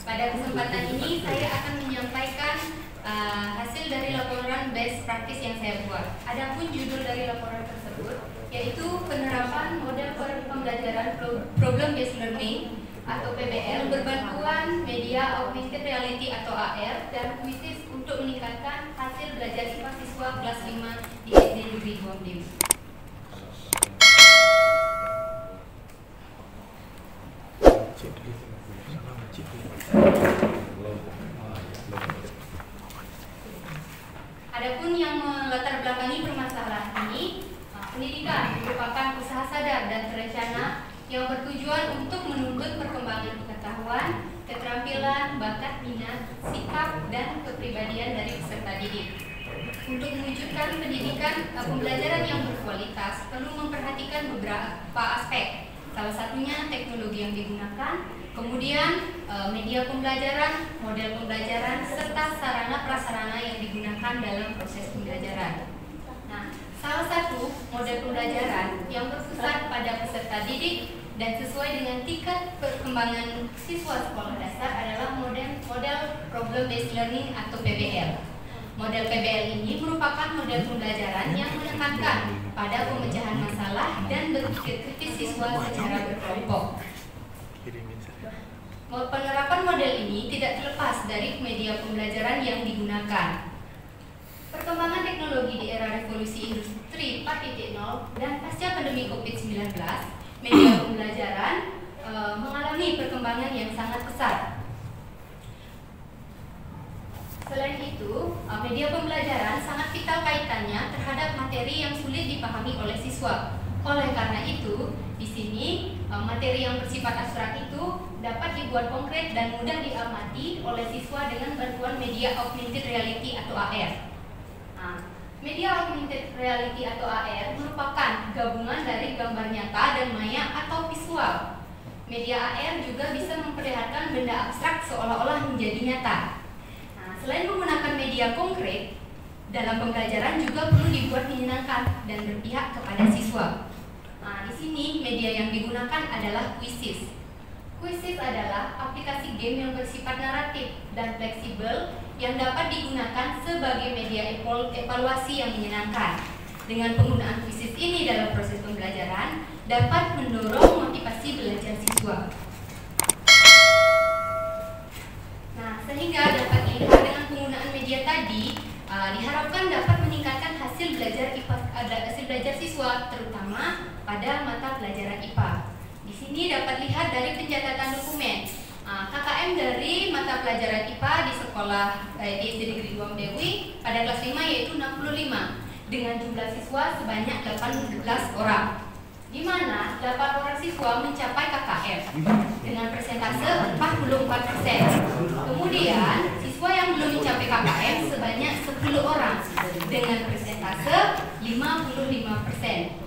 Pada kesempatan ini saya akan menyampaikan hasil dari laporan best practice yang saya buat. Adapun judul dari laporan tersebut yaitu penerapan model pembelajaran problem based learning atau PBL berbantuan media augmented reality atau AR dan kuisis untuk meningkatkan hasil belajar IPA siswa kelas 5 di SD Negeri Guam Dewi. Adapun yang melatar belakangi permasalahan ini, pendidikan merupakan usaha sadar dan terencana yang bertujuan untuk menuntut perkembangan pengetahuan, keterampilan, bakat, minat, sikap, dan kepribadian dari peserta didik. Untuk mewujudkan pendidikan pembelajaran yang berkualitas, perlu memperhatikan beberapa aspek. Salah satunya teknologi yang digunakan, kemudian media pembelajaran, model pembelajaran, serta sarana-prasarana yang digunakan dalam proses pembelajaran. Nah, salah satu model pembelajaran yang berpusat pada peserta didik dan sesuai dengan tingkat perkembangan siswa sekolah dasar adalah model problem based learning atau PBL. Model PBL ini merupakan model pembelajaran yang menekankan pada pemecahan masalah dan berpikir kritis siswa secara berkelompok. Penerapan model ini tidak terlepas dari media pembelajaran yang digunakan. Perkembangan teknologi di era revolusi industri 4.0 dan pasca pandemi COVID-19, media pembelajaran mengalami perkembangan yang sangat pesat. Selain itu, media pembelajaran sangat vital kaitannya terhadap materi yang sulit dipahami oleh siswa. Oleh karena itu, di sini materi yang bersifat abstrak itu dapat dibuat konkret dan mudah diamati oleh siswa dengan bantuan media augmented reality atau AR. Media augmented reality atau AR merupakan gabungan dari gambar nyata dan maya atau visual. Media AR juga bisa memperlihatkan benda abstrak seolah-olah menjadi nyata. Selain menggunakan media konkret, dalam pembelajaran juga perlu dibuat menyenangkan dan berpihak kepada siswa. Di sini media yang digunakan adalah kuisis. Kuisis adalah aplikasi game yang bersifat naratif dan fleksibel yang dapat digunakan sebagai media evaluasi yang menyenangkan. Dengan penggunaan kuisis ini dalam proses pembelajaran dapat mendorong motivasi belajar siswa. Sehingga dapat dilihat dengan penggunaan media tadi diharapkan dapat meningkatkan hasil belajar siswa, terutama pada mata pelajaran IPA. Di sini dapat lihat dari pencatatan dokumen KKM dari mata pelajaran IPA di sekolah di SD Negeri Guam Dewi pada kelas 5 yaitu 65 dengan jumlah siswa sebanyak 18 orang, di mana 8 orang siswa mencapai KKM dengan persentase 44%. Kemudian siswa yang belum mencapai KKM sebanyak 10 orang dengan persentase 55%.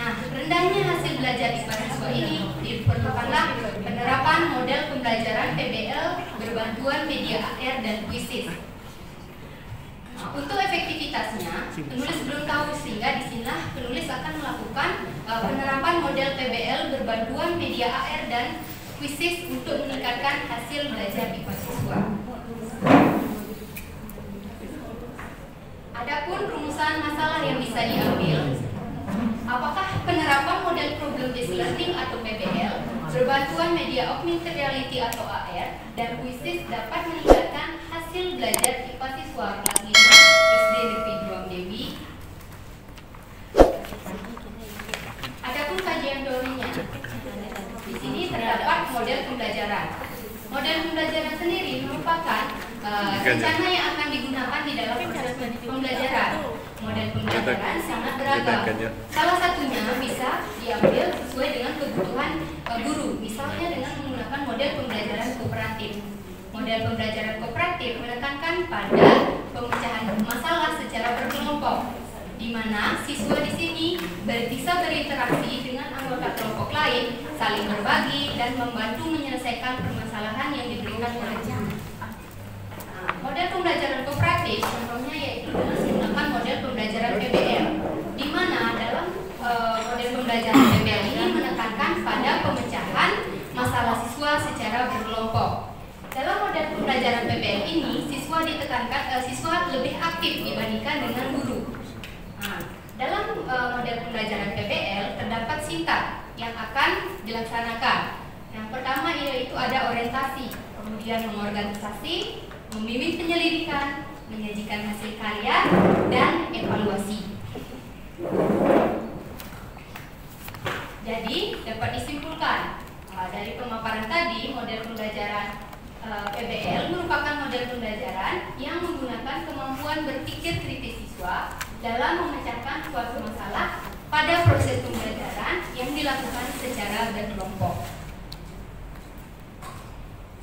Rendahnya hasil belajar IPA siswa ini diperlukanlah penerapan model pembelajaran PBL berbantuan media AR dan kuisis. Untuk efektivitasnya, penulis belum tahu, sehingga disinilah penulis akan melakukan penerapan model PBL berbantuan media AR dan kuisis untuk meningkatkan hasil belajar IPA siswa. Adapun rumusan masalah yang bisa diambil, apakah penerapan model problem based learning atau PBL berbantuan media augmented reality atau AR dan kuisis dapat meningkatkan hasil belajar IPA siswa kelas 5 SD Negeri Guam Dewi? Adapun kajian teorinya, di sini terdapat model pembelajaran. Model pembelajaran sendiri merupakan rencana yang akan digunakan di dalam proses pembelajaran. Model pembelajaran sangat beragam. Salah satunya bisa diambil sesuai dengan kebutuhan guru, misalnya dengan menggunakan model pembelajaran kooperatif. Model pembelajaran kooperatif menekankan pada pemecahan masalah secara berkelompok, di mana siswa di sini bisa berinteraksi dengan anggota kelompok lain, saling berbagi dan membantu menyelesaikan permasalahan yang diberikan oleh guru. Model pembelajaran kooperatif contohnya yaitu dengan menggunakan model pembelajaran PBL, di mana dalam model pembelajaran PBL ini menekankan pada pemecahan masalah siswa secara berkelompok. Dalam pembelajaran PBL ini, siswa lebih aktif dibandingkan dengan guru. Nah, dalam model pembelajaran PBL terdapat sintag yang akan dilaksanakan. Yang pertama yaitu ada orientasi, kemudian mengorganisasi, membimbing penyelidikan, menyajikan hasil karya, dan evaluasi. Jadi dapat disimpulkan dari pemaparan tadi, model pembelajaran PBL merupakan model pembelajaran yang menggunakan kemampuan berpikir kritis siswa dalam memecahkan suatu masalah pada proses pembelajaran yang dilakukan secara berkelompok.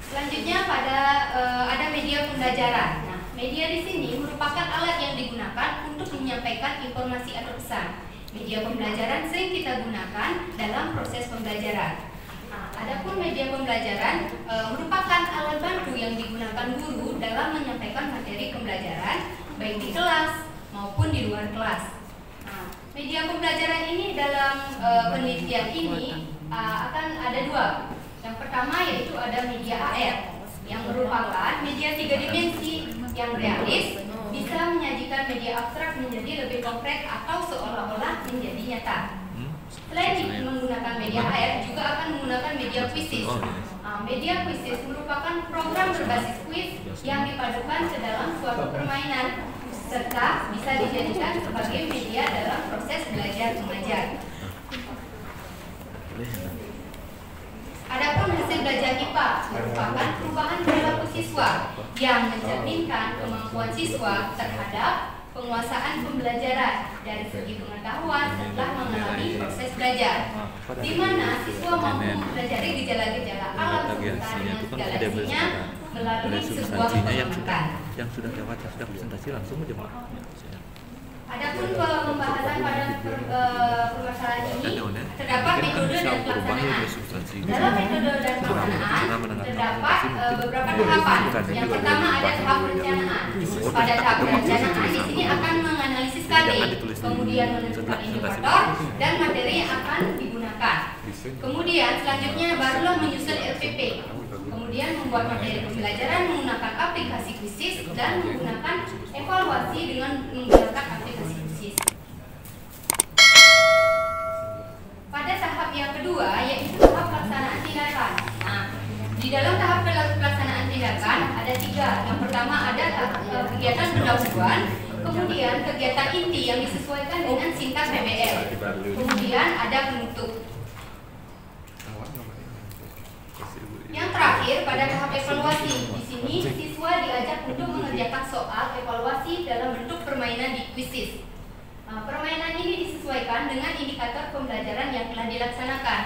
Selanjutnya ada media pembelajaran. Nah, media di sini merupakan alat yang digunakan untuk menyampaikan informasi atau pesan. Media pembelajaran sering kita gunakan dalam proses pembelajaran. Nah, adapun media pembelajaran merupakan alat bantu yang digunakan guru dalam menyampaikan materi pembelajaran baik di kelas maupun di luar kelas. Nah, media pembelajaran ini dalam penelitian ini akan ada dua. Yang pertama yaitu ada media AR yang merupakan media 3 dimensi yang realis, bisa menyajikan media abstrak menjadi lebih konkret atau seolah-olah menjadi nyata. Selain menggunakan media AR, juga akan menggunakan media kuisis. Media kuisis merupakan program berbasis kuis yang dipadukan ke dalam suatu permainan serta bisa dijadikan sebagai media dalam proses belajar mengajar. Adapun hasil belajar IPA merupakan perubahan perilaku siswa yang mencerminkan kemampuan siswa terhadap penguasaan pembelajaran dari segi pengetahuan setelah mengalami proses belajar, di mana siswa mampu mempelajari gejala-gejala alam serta dengan segala isinya melalui sebuah pengamatan. Yang sudah lewat, yang sudah presentasi langsung aja Pak. Adapun pembahasan pada permasalahan ini terdapat metode dan pelaksanaan. Dalam metode dan pelaksanaan terdapat beberapa tahapan. Yang pertama ada tahap perencanaan. Pada tahap perencanaan di sini akan menganalisis KD, kemudian menentukan indikator dan materi yang akan digunakan. Kemudian selanjutnya barulah menyusun RPP. Kemudian membuat materi pembelajaran menggunakan aplikasi kuisis dan menggunakan evaluasi dengan menggunakan aplikasi kuisis. Pada tahap yang kedua yaitu tahap pelaksanaan tindakan. Nah, di dalam tahap pelaksanaan tindakan ada 3. Yang pertama ada kegiatan pendahuluan, kemudian kegiatan inti yang disesuaikan dengan sintag PBL, kemudian ada penutup. Yang terakhir pada tahap evaluasi. Di sini siswa diajak untuk mengerjakan soal evaluasi dalam bentuk permainan di kuisis. Permainan ini disesuaikan dengan indikator pembelajaran yang telah dilaksanakan.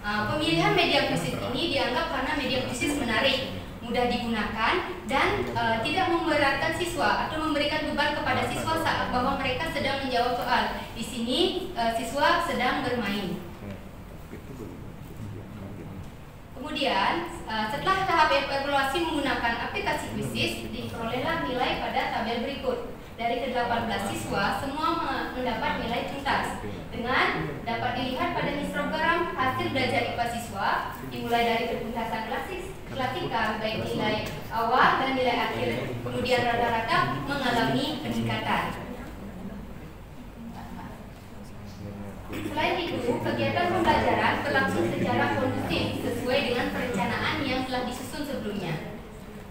Pemilihan media kuisis ini dianggap karena media kuisis menarik, mudah digunakan, dan tidak memberatkan siswa atau memberikan beban kepada siswa saat bahwa mereka sedang menjawab soal. Di sini siswa sedang bermain. Kemudian, setelah tahap evaluasi menggunakan aplikasi kuisis, diperolehlah nilai pada tabel berikut. Dari ke-18 siswa, semua mendapat nilai tuntas. Dengan dapat dilihat pada histogram hasil belajar IPA siswa, dimulai dari ketuntasan klasika, baik nilai awal dan nilai akhir, kemudian rata-rata mengalami peningkatan. Selain itu, kegiatan pembelajaran berlangsung secara kondusif sesuai dengan perencanaan yang telah disusun sebelumnya.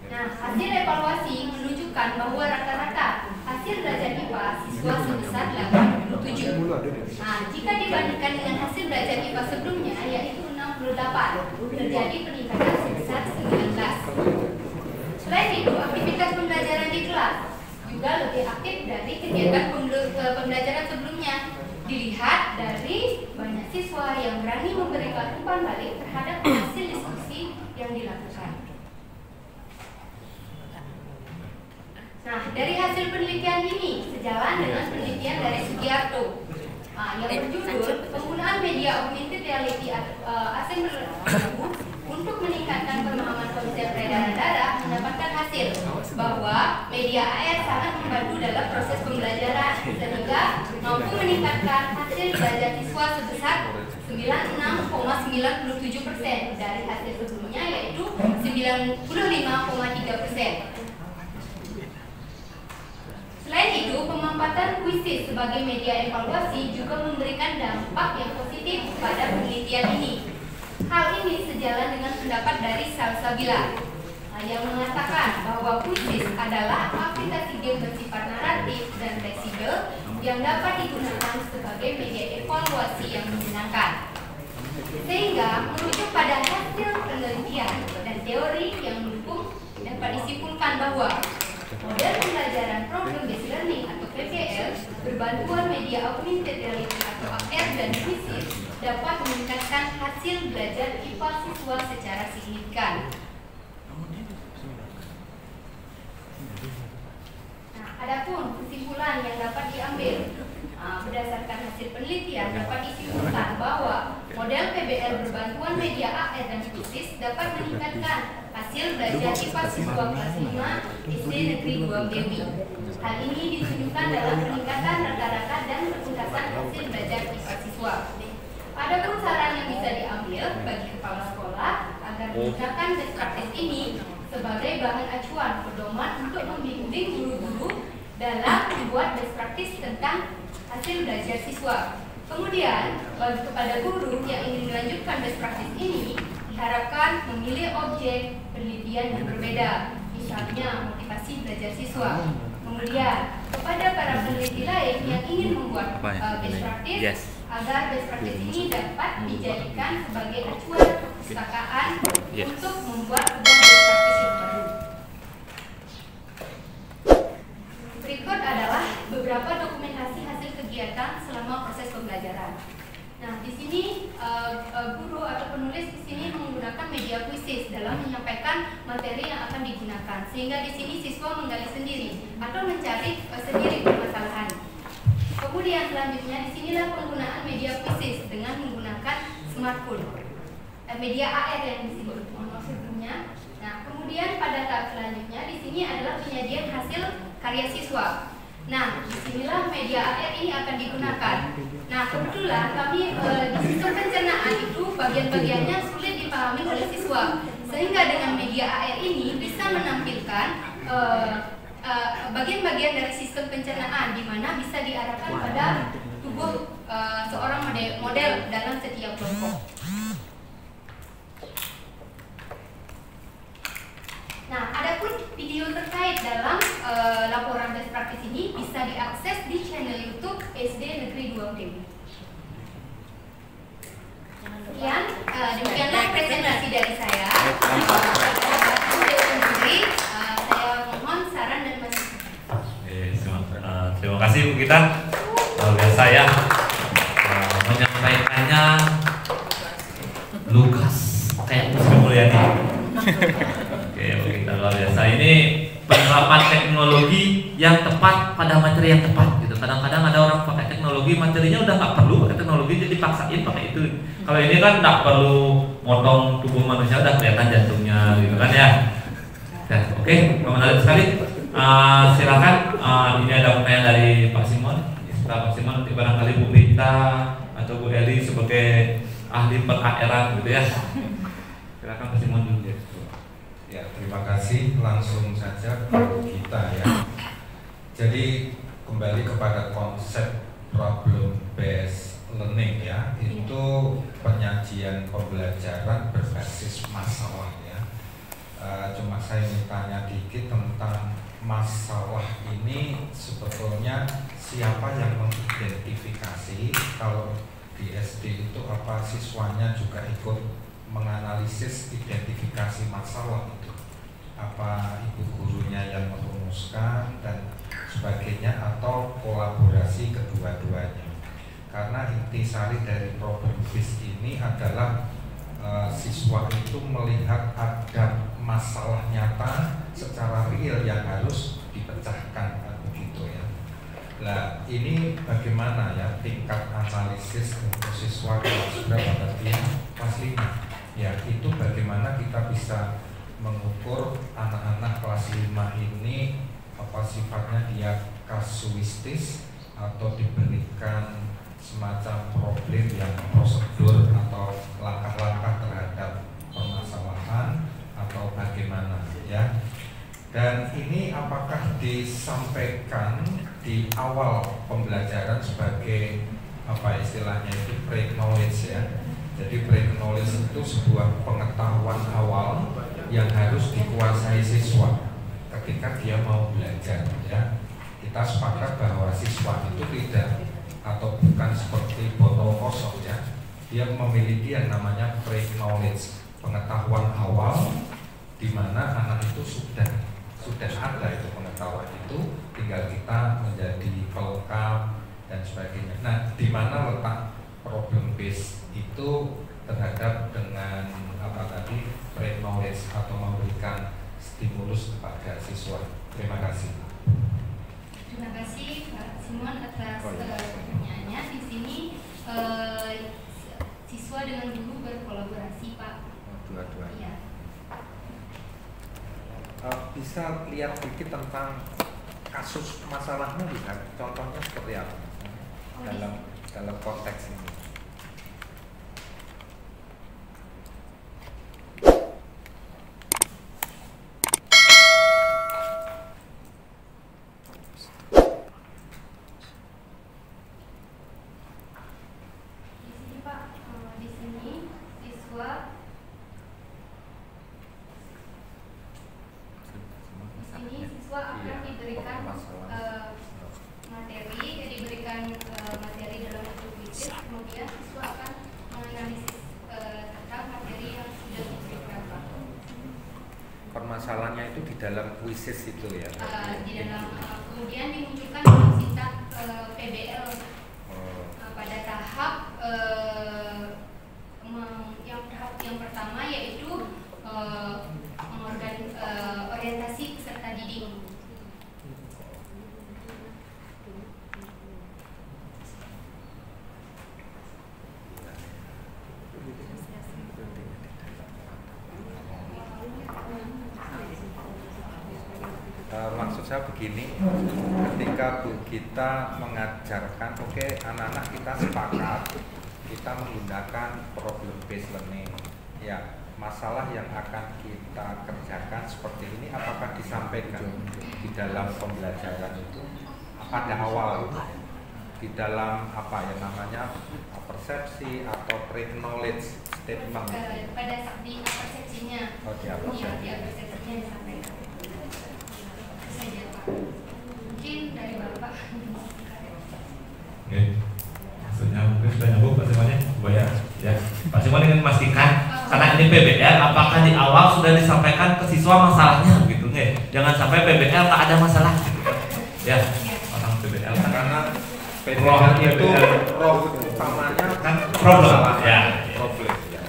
Nah, hasil evaluasi menunjukkan bahwa rata-rata hasil belajar IPA siswa sebesar 87. Nah, jika dibandingkan dengan hasil belajar IPA sebelumnya yaitu 68, terjadi peningkatan sebesar 19. Selain itu, aktivitas pembelajaran di kelas juga lebih aktif dari kegiatan pembelajaran sebelumnya. Dilihat dari banyak siswa yang berani memberikan umpan balik terhadap hasil diskusi yang dilakukan. Nah, dari hasil penelitian ini sejalan dengan penelitian dari Sugiarto yang berjudul penggunaan media augmented reality untuk meningkatkan pemahaman konsep peredaran darah, mendapatkan hasil bahwa media AR sangat membantu dalam proses pembelajaran sehingga mampu meningkatkan hasil belajar siswa sebesar 96,97% dari hasil sebelumnya yaitu 96,97%. 95,3%. Selain itu, pemanfaatan kuisis sebagai media evaluasi juga memberikan dampak yang positif pada penelitian ini. Hal ini sejalan dengan pendapat dari Salsabila yang mengatakan bahwa kuisis adalah aplikasi game bersifat naratif dan fleksibel yang dapat digunakan sebagai media evaluasi yang menyenangkan, sehingga merujuk pada hasil penelitian dan teori yang mendukung dapat disimpulkan bahwa model pembelajaran problem based learning atau PBL berbantuan media augmented reality atau AR dan kuisis dapat meningkatkan hasil belajar IPA siswa secara signifikan. Nah, adapun kesimpulan yang dapat diambil berdasarkan hasil penelitian dapat disimpulkan bahwa model PBL berbantuan media AR dan kuisis dapat meningkatkan hasil belajar IPA siswa kelas 5 SD Negeri Guam Dewi. Hal ini ditunjukkan dalam peningkatan rata-rata dan peningkatan hasil belajar IPA siswa. Adapun saran yang bisa diambil bagi kepala sekolah agar menggunakan best practice ini sebagai bahan acuan pedoman untuk membimbing guru-guru dalam membuat best practice tentang hasil belajar siswa. Kemudian, bagi kepada guru yang ingin melanjutkan best practice ini, diharapkan memilih objek penelitian yang berbeda, misalnya motivasi belajar siswa. Kemudian, kepada para peneliti lain yang ingin membuat best practice, agar best practice ini dapat dijadikan sebagai acuan perpustakaan untuk membuat sebuah best practice yang baru. Berikut adalah beberapa dokumentasi hasil kegiatan selama proses pembelajaran. Nah, di sini guru atau penulis di sini menggunakan media kuisis dalam menyampaikan materi yang akan digunakan, sehingga di sini siswa menggali sendiri atau mencari sendiri permasalahan. Kemudian selanjutnya di sinilah penggunaan media kuisis dengan menggunakan smartphone, media AR yang disebut sebelumnya. Nah, kemudian pada tahap selanjutnya di sini adalah penyajian hasil karya siswa. Nah, disinilah media AR ini akan digunakan. Nah, kebetulan kami di sistem pencernaan itu bagian-bagiannya sulit dipahami oleh siswa, sehingga dengan media AR ini bisa menampilkan bagian-bagian dari sistem pencernaan di mana bisa diarahkan pada tubuh seorang model dalam setiap kelompok. Nah, adapun video terkait dalam laporan best practice ini bisa diakses di channel YouTube SD Negeri Guam Dewi. Demikianlah presentasi dari saya. Saya mohon saran dan masukan. Terima kasih Bu Gita. Luar biasa ya, menyampaikannya lugas kayak Sri Mulyani. Oke, Bu Gita luar biasa. Ini penerapan teknologi yang tepat pada materi yang tepat gitu. Kadang-kadang ada orang pakai teknologi, materinya udah nggak perlu pakai teknologi, jadi paksain pakai itu. Kalau ini kan nggak perlu motong tubuh manusia, udah kelihatan jantungnya gitu kan ya. Oke, menarik sekali. Silakan, ini ada pertanyaan dari Pak Simon. Setelah Pak Simon nanti barangkali Bu Mita atau Bu Eli sebagai ahli per-AR-an gitu ya. Silakan Pak Simon dulu ya. Ya, terima kasih. Langsung saja ke kita ya. Jadi kembali kepada konsep problem based learning ya, itu penyajian pembelajaran berbasis masalah ya. Cuma saya ingin tanya dikit tentang masalah ini, sebetulnya siapa yang mengidentifikasi? Kalau di SD itu apa siswanya juga ikut menganalisis identifikasi masalah itu? Apa ibu gurunya yang merumuskan dan sebagainya, atau kolaborasi kedua-duanya? Karena intisari dari problem based ini adalah siswa itu melihat ada masalah nyata secara real yang harus dipecahkan, begitu ya. Nah, ini bagaimana ya tingkat analisis untuk siswa kelas berapa tadi? Kelas 5. Ya, itu bagaimana kita bisa mengukur anak-anak kelas 5 ini apa sifatnya, dia kasuistis atau diberikan semacam problem yang prosedur atau langkah-langkah terhadap permasalahan, atau bagaimana ya. Dan ini apakah disampaikan di awal pembelajaran sebagai apa istilahnya itu pre-knowledge ya. Jadi pre-knowledge itu sebuah pengetahuan awal yang harus dikuasai siswa ketika dia mau belajar ya. Kita sepakat bahwa siswa itu tidak atau bukan seperti botol kosong ya. Dia memiliki yang namanya pre-knowledge, pengetahuan awal di mana anak itu sudah ada itu pengetahuan itu, tinggal kita menjadi pelengkap dan sebagainya. Nah, di mana letak problem base itu terhadap dengan apa tadi pre-knowledge atau memberikan stimulus kepada siswa. Terima kasih. Terima kasih Pak Simon atas pertanyaannya. Di sini siswa dengan guru berkolaborasi, Pak. Dua-duanya. Iya. Bisa lihat sedikit tentang kasus masalahnya, bisa contohnya seperti apa dalam konteks ini. Materi dalam bentuk kuis, kemudian siswa akan menganalisis tentang materi yang sudah diberikan. Permasalahannya itu di dalam kuisis itu ya? Di dalam kemudian dimunculkan dalam sintaks PBL pada tahap yang pertama yaitu orientasi peserta didik. Maksud saya begini, ketika kita mengajarkan, oke, anak-anak kita sepakat, kita menggunakan problem based learning. Ya, masalah yang akan kita kerjakan seperti ini, apakah disampaikan di dalam pembelajaran itu pada awal, di dalam apa yang namanya persepsi atau pre-knowledge statement? Pada di persepsinya. Oh, di persepsinya. Iya, di persepsinya disampaikan. Mungkin dari Bapak. Oke, maksudnya mungkin sudah nyambung Pak Simon ya, ya. Pak Simon ingin memastikan karena ini PBL, apakah di awal sudah disampaikan ke siswa masalahnya gitu nggak? Jangan sampai PBL nggak ada masalah gitu. Ya, orang PBL Karena PBL itu roh utamanya kan problem ya. Problem ya.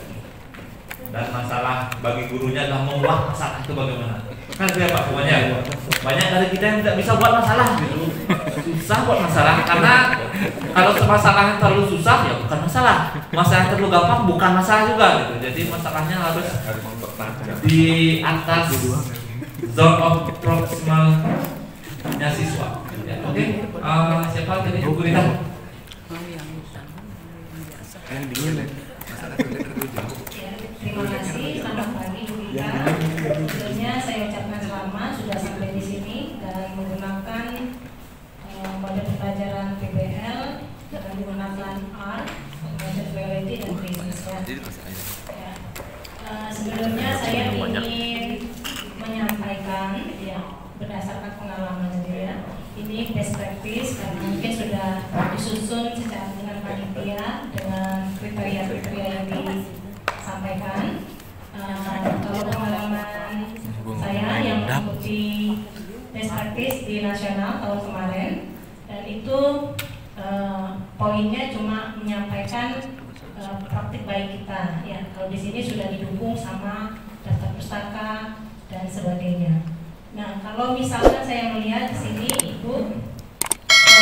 Dan masalah bagi gurunya adalah membuat masalah itu bagaimana? Kan saya Pak semuanya banyak dari kita yang tidak bisa buat masalah gitu, susah buat masalah karena kalau masalahnya terlalu susah ya bukan masalah, masalah yang terlalu gampang bukan masalah juga gitu. Jadi masalahnya harus di atas zone of proximalnya siswa. Ya, oke, siapa tadi Bu Rita? Yang dingin deh. Terima kasih, selamat pagi Bu Rita. Sebelumnya saya ucapkan selamat sudah sampai di sini dan menggunakan model pembelajaran PBL dengan menggunakan R, Augmented Reality dan Business ya. Sebelumnya saya ingin menyampaikan ya berdasarkan pengalaman sendiri ya. Ini best practice karena mungkin sudah disusun secara dengan panitia dengan kriteria-kriteria yang disampaikan. Kalau pengalaman saya yang mengikuti best practice di nasional tahun kemarin dan itu poinnya cuma menyampaikan praktik baik kita ya. Kalau di sini sudah didukung sama daftar pustaka dan sebagainya. Nah, kalau misalkan saya melihat di sini Ibu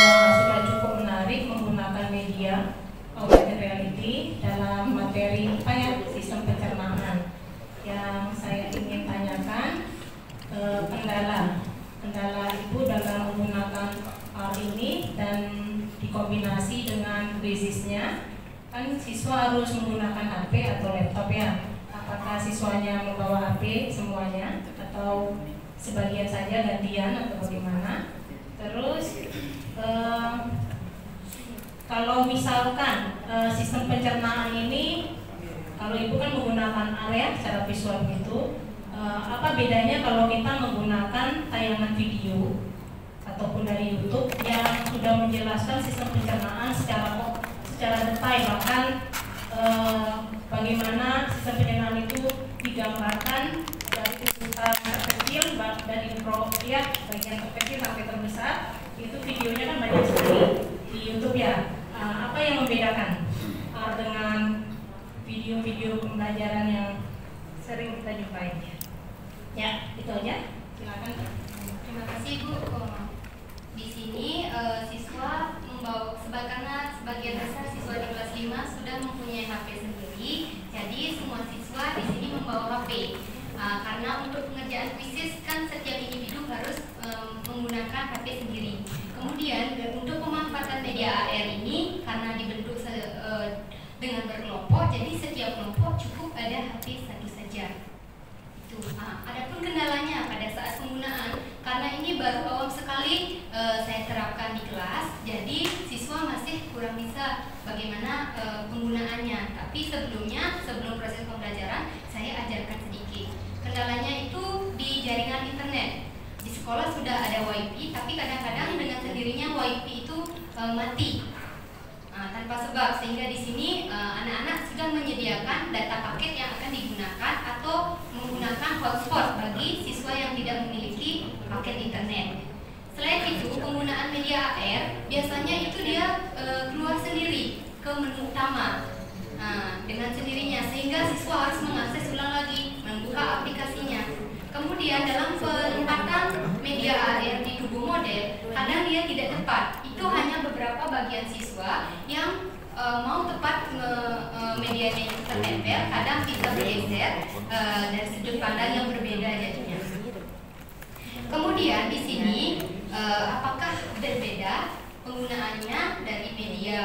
sudah cukup menarik menggunakan media augmented reality dalam materi apa ya sistem pencernaan. Yang saya ingin tanyakan kendala Ibu dalam menggunakan hal ini dan dikombinasi dengan basisnya kan siswa harus menggunakan HP atau laptop ya. Apakah apakah siswanya membawa HP semuanya atau sebagian saja gantian atau bagaimana. Terus kalau misalkan sistem pencernaan ini, kalau Ibu kan menggunakan area secara visual gitu, apa bedanya kalau kita menggunakan tayangan video ataupun dari YouTube yang sudah menjelaskan sistem pencernaan secara detail, bahkan bagaimana sistem pencernaan itu digambarkan dari urutan terkecil dari ya bagian terkecil sampai terbesar, itu videonya kan banyak sekali di YouTube ya. Apa yang membedakan dengan video-video pembelajaran yang sering kita jumpai? Ya, itu aja. Silakan. Terima kasih Bu. Di sini siswa membawa karena sebagian besar siswa di kelas 5 sudah mempunyai HP sendiri, jadi semua siswa di sini membawa HP. Karena untuk pengerjaan kuisis kan setiap individu harus menggunakan HP sendiri. Kemudian untuk pemanfaatan media AR ini karena dibentuk dengan berkelompok, jadi setiap kelompok cukup ada HP satu saja. Adapun kendalanya pada saat penggunaan, karena ini baru awam sekali saya terapkan di kelas, jadi siswa masih kurang bisa bagaimana penggunaannya. Tapi sebelum proses pembelajaran, saya ajarkan sedikit. Kendalanya itu di jaringan internet. Di sekolah sudah ada WiFi, tapi kadang-kadang dengan sendirinya WiFi itu mati tanpa sebab, sehingga di sini anak-anak sudah menyediakan data paket yang akan digunakan atau menggunakan hotspot bagi siswa yang tidak memiliki paket internet. Selain itu, penggunaan media AR biasanya itu dia keluar sendiri ke menu utama dengan sendirinya, sehingga siswa harus mengakses ulang lagi, membuka aplikasinya. Kemudian dalam penempatan media AR di tubuh model, kadang dia tidak tepat. Itu hanya beberapa bagian siswa yang mau tepat medianya itu tertempel, kadang bisa bergeser dari sudut pandang yang berbeda jadinya. Kemudian di sini apakah berbeda penggunaannya dari media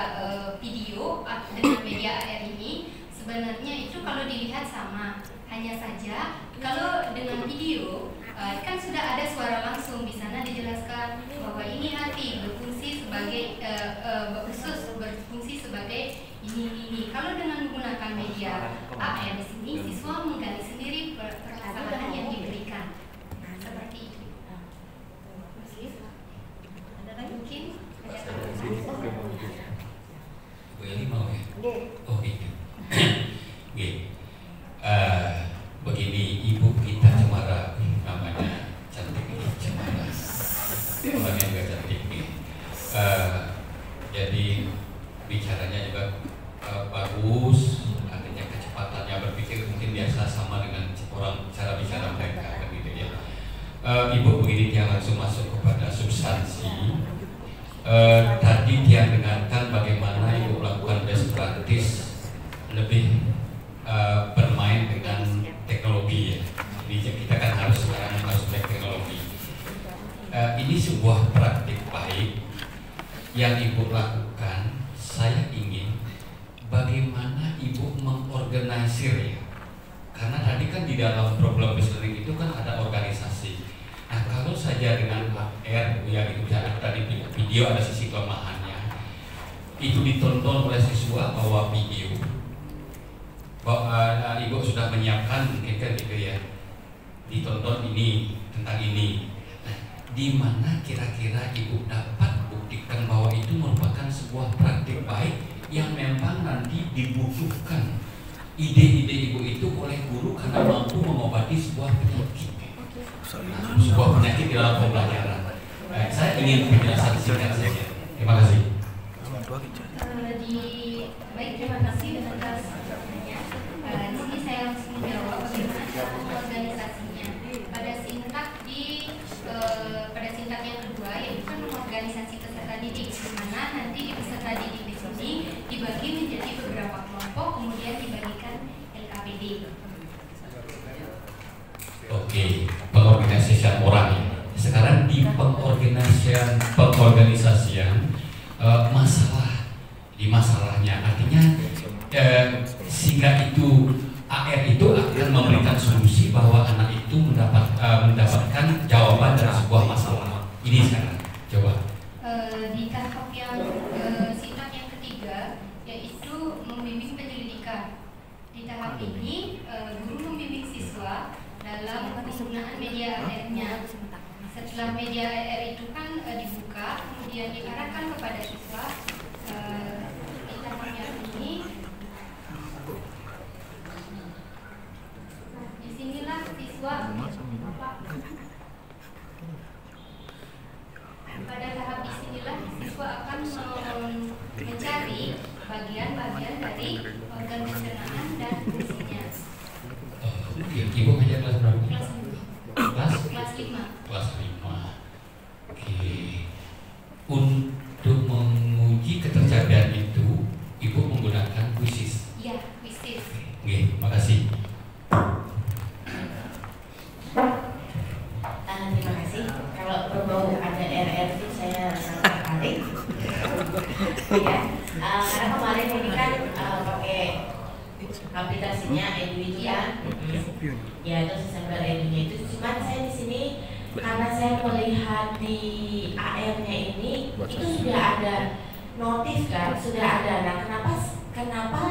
video dengan media AR ini? Sebenarnya itu kalau dilihat sama, hanya saja kalau dengan video kan sudah ada suara langsung, di sana dijelaskan bahwa ini hati berfungsi sebagai berfungsi sebagai ini. Kalau dengan menggunakan media AR di sini, siswa menggali sendiri permasalahan yang diberikan. Seperti itu. Ada lagi mungkin? Bu Eli mau ya? Oh gitu. Begini, ibu kita Cemara, namanya cantik ini Cemara, orangnya juga cantik nih. Jadi bicaranya juga bagus, artinya kecepatannya berpikir mungkin biasa sama dengan orang cara bicara mereka, kan gitu ya. Ibu begini, dia langsung masuk kepada substansi. Tadi dia dengarkan bagaimana ibu melakukan best practice lebih bermain dengan teknologi ya. Jadi kita kan harus teknologi. Ini sebuah praktik baik yang ibu lakukan. Saya ingin bagaimana ibu mengorganisir ya. Karena tadi kan di dalam problem based learning itu kan ada organisasi. Nah kalau saja dengan AR ya itu tadi video ada sisi kelemahannya. Itu ditonton oleh siswa bahwa video. Bahwa ibu sudah menyiapkan mungkin kan gitu ya, ditonton ini tentang ini. Nah, di mana kira-kira ibu dapat buktikan bahwa itu merupakan sebuah praktik baik yang memang nanti dibutuhkan ide-ide ibu itu oleh guru karena mampu mengobati sebuah penyakit, sebuah penyakit di dalam pembelajaran. Saya ingin penjelasan singkat saja. Terima kasih. Baik, terima kasih atas pertanyaannya. Di sini saya langsung menjawab bagaimana cara organisasinya. Pada singkat yang kedua, yaitu kan organisasi peserta didik, di mana nanti di peserta didik di sini dibagi menjadi beberapa kelompok, kemudian dibagikan LKPD. Oke, pengorganisasian orang ya. Sekarang di pengorganisasian masalahnya artinya sehingga itu AR itu akan mendapatkan jawaban dari sebuah masalah ini sekarang. Coba. Di tahap yang sifat yang ketiga, yaitu membimbing penyelidikan. Di tahap ini, guru membimbing siswa dalam penggunaan media AR-nya. Setelah media AR itu kan dibuka, kemudian diarahkan kepada siswa. Di tahap yang ini, disinilah siswa pada tahap disinilah siswa akan mencari bagian-bagian dari organ pencernaan dan fungsinya. Ibu ngajar kelas berapa? Kelas 5. Kelas 5. Oke. Untuk menguji ketercapaian itu, Ibu menggunakan kuisis. Iya, kuisis. Oke, makasih. Terima kasih. Kalau berbau ada RR itu saya sangat tertarik. Ya, karena kemarin ini kan pakai aplikasinya Edu itu kan. Ya, itu September Edunya itu. Cuman saya di sini karena saya melihat di AR-nya ini itu sudah ada notif kan, sudah ada. Nah, kenapa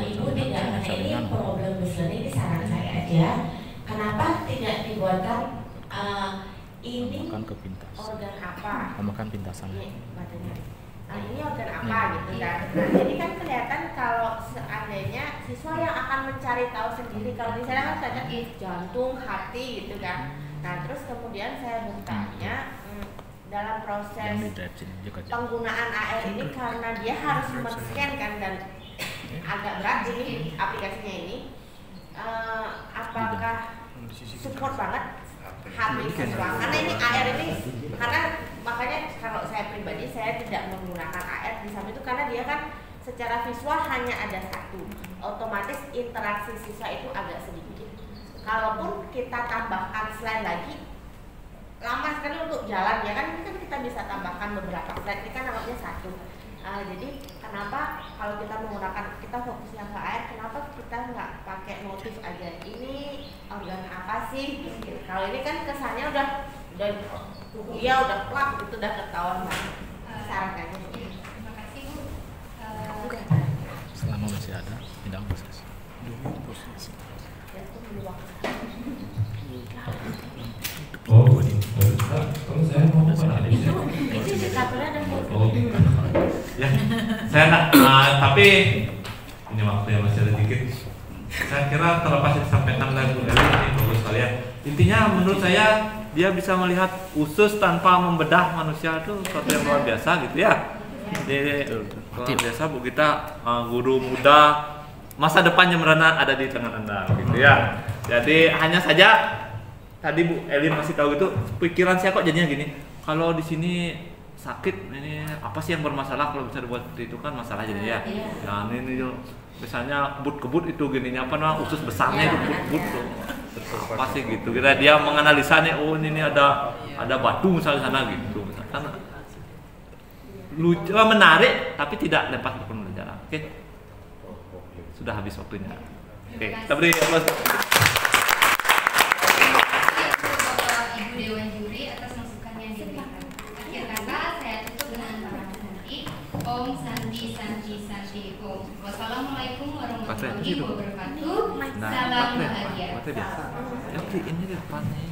Ibu tidak, karena ini problem listening, ini saran saya aja. Kenapa tidak dibuatkan ini organ apa? Makan pintasan. Nah, ini organ apa gitu kan? Nah, jadi kan kelihatan kalau seandainya siswa yang akan mencari tahu sendiri. Kalau misalnya kan saja jantung, hati gitu kan. Nah, terus kemudian saya bertanya dalam proses penggunaan AR ini karena dia harus men-scan kan dan agak berat ini aplikasinya ini. Apakah support banget HP siswa? Karena ini AR ini, karena makanya kalau saya pribadi saya tidak menggunakan AR di samping itu karena dia kan secara visual hanya ada satu, otomatis interaksi siswa itu agak sedikit. Kalaupun kita tambahkan slide lagi, lama sekali untuk jalan ya kan, ini kan kita bisa tambahkan beberapa slide, ini kan anggapnya satu. Jadi kenapa kalau kita menggunakan, kita fokusnya ke AR, kenapa kita nggak pakai notif aja, ini organ apa sih? Kalau ini kan kesannya udah ya udah plak, itu udah ketahuan banget. Saran aja. Terima kasih Bu. Selama masih ada, tidak proses. Oh, kalau saya mau analisis. Oh, ya, saya nggak, tapi ini waktu yang masih ada dikit. Saya kira terlepas disampaikan oleh Bu Eli ini bagus sekali ya. Intinya menurut saya dia bisa melihat usus tanpa membedah manusia itu sesuatu yang luar biasa gitu ya. Jadi luar biasa Bu, kita guru muda, masa depan yang merana ada di tangan Anda gitu ya. Jadi hanya saja tadi Bu Eli masih tahu gitu, pikiran saya kok jadinya gini. Kalau di sini sakit, ini apa sih yang bermasalah? Kalau bisa dibuat seperti itu kan masalah jadinya ya. Nah ini misalnya kebut-kebut itu gininya apa namanya, usus besarnya itu kebut-kebut tuh. Apa sih gitu? Kira dia menganalisa nih, oh ini ada batu misalnya sana gitu. Misalkan lucu, menarik tapi tidak lepas dari pembelajaran. Oke. Sudah habis waktunya. Oke, kita beri aplaus. Ibu Dewan Juri atas masukan yang diberikan. Akhir kata saya tutup dengan para pemerhati. Om Santi Santi Santi Om. Wassalamualaikum warahmatullahi wabarakatuh. Salam bahagia. Ini depannya